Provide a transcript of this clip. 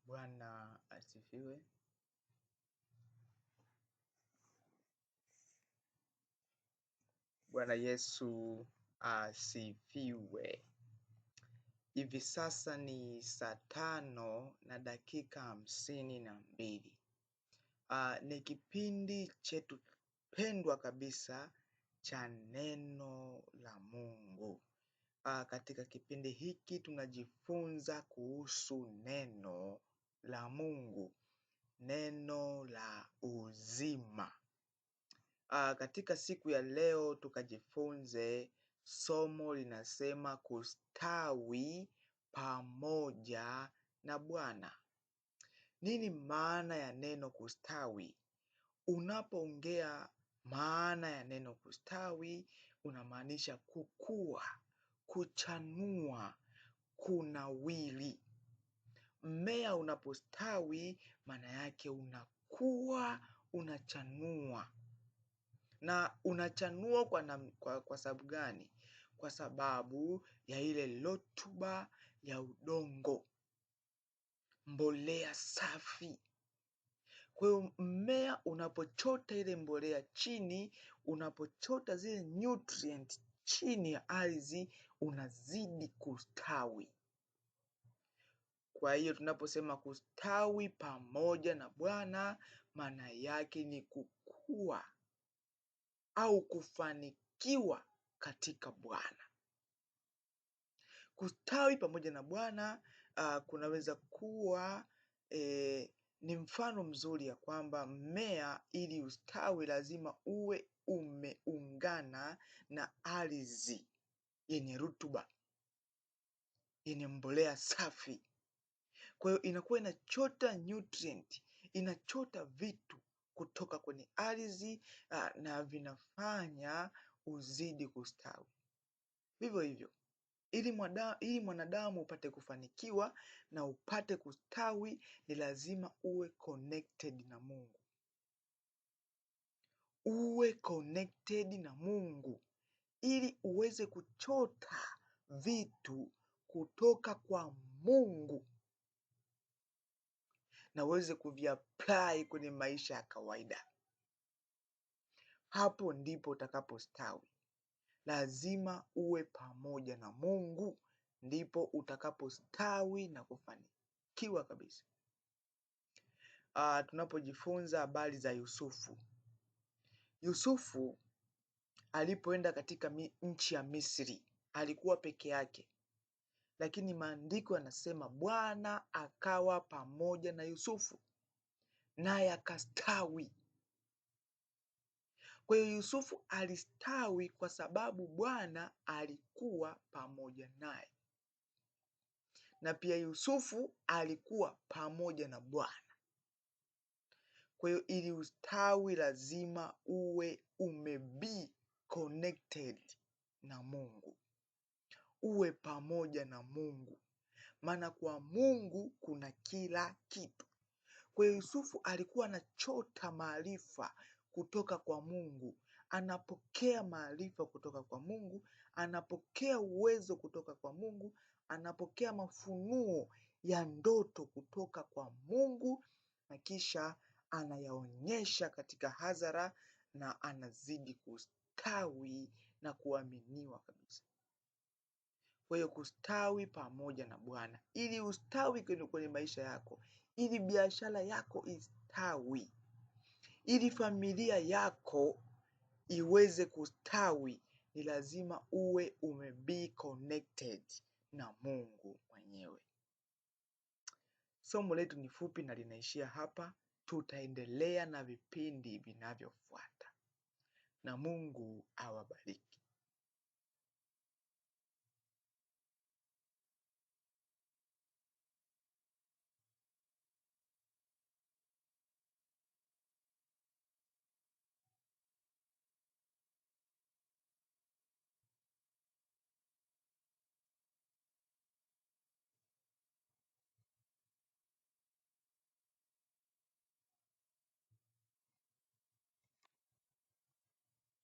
Bwana asifiwe. Bwana Yesu asifiwe. Hivi sasa ni saa 5:52. Ni kipindi chetu pendwa kabisa cha neno la Mungu. Katika kipindi hiki tunajifunza kuhusu neno la Mungu, neno la uzima. Katika siku ya leo tukajifunze somo linasema kustawi pamoja na Bwana. Nini maana ya neno kustawi? Unapoongea maana ya neno kustawi, unamaanisha kukua, kuchanua, kunawiri. Mmea unapostawi, maana yake unakuwa, unachanua. Na unachanua kwa sababu gani? Kwa sababu ya ile rutuba ya udongo, mbolea safi. Kwa hiyo mmea unapochota ile mbolea chini, unapochota zile nutrient chini ya ardhi, unazidi kustawi. Kwa hiyo tunaposema kustawi pamoja na Bwana, maana yake ni kukua au kufanikiwa katika Bwana. Kustawi pamoja na Bwana kunaweza kuwa ni mfano mzuri ya kwamba mmea ili ustawi lazima uwe umeungana na ardhi yenye rutuba, yenye mbolea safi. Kwa hiyo inakuwa inachota nutrient, inachota vitu kutoka kwenye ardhi na vinafanya uzidi kustawi. Vivyo hivyo, ili mwanadamu upate kufanikiwa na upate kustawi, ni lazima uwe connected na Mungu. Uwe connected na Mungu ili uweze kuchota vitu kutoka kwa Mungu na uweze kuviapply kwenye maisha ya kawaida. Hapo ndipo utakapostawi. Lazima uwe pamoja na Mungu, ndipo utakapostawi na kufanikiwa kabisa. Tunapojifunza habari za Yusufu. Yusufu alipoenda katika nchi ya Misri, alikuwa peke yake. Lakini maandiko yanasema Bwana akawa pamoja na Yusufu, naye akastawi. Kwa hiyo Yusufu alistawi kwa sababu Bwana alikuwa pamoja naye. Na pia Yusufu alikuwa pamoja na Bwana. Kwa hiyo ili ustawi lazima uwe be connected na Mungu. Uwe pamoja na Mungu. Maana kwa Mungu kuna kila kitu. Kwa hiyo Yusufu alikuwa anachota maarifa kutoka kwa Mungu. Anapokea maarifa kutoka kwa Mungu, anapokea uwezo kutoka kwa Mungu, anapokea mafunuo ya ndoto kutoka kwa Mungu, na kisha anayaonyesha katika hadhara na anazidi kustawi na kuaminiwa kabisa. Kwa hiyo kustawi pamoja na Bwana. Ili ustawi kwenye maisha yako, ili biashara yako istawi, ili familia yako iweze kustawi, ni lazima uwe be connected na Mungu mwenyewe. Somo letu ni fupi na linaishia hapa. Tutaendelea na vipindi vinavyofuata. Na Mungu awabariki.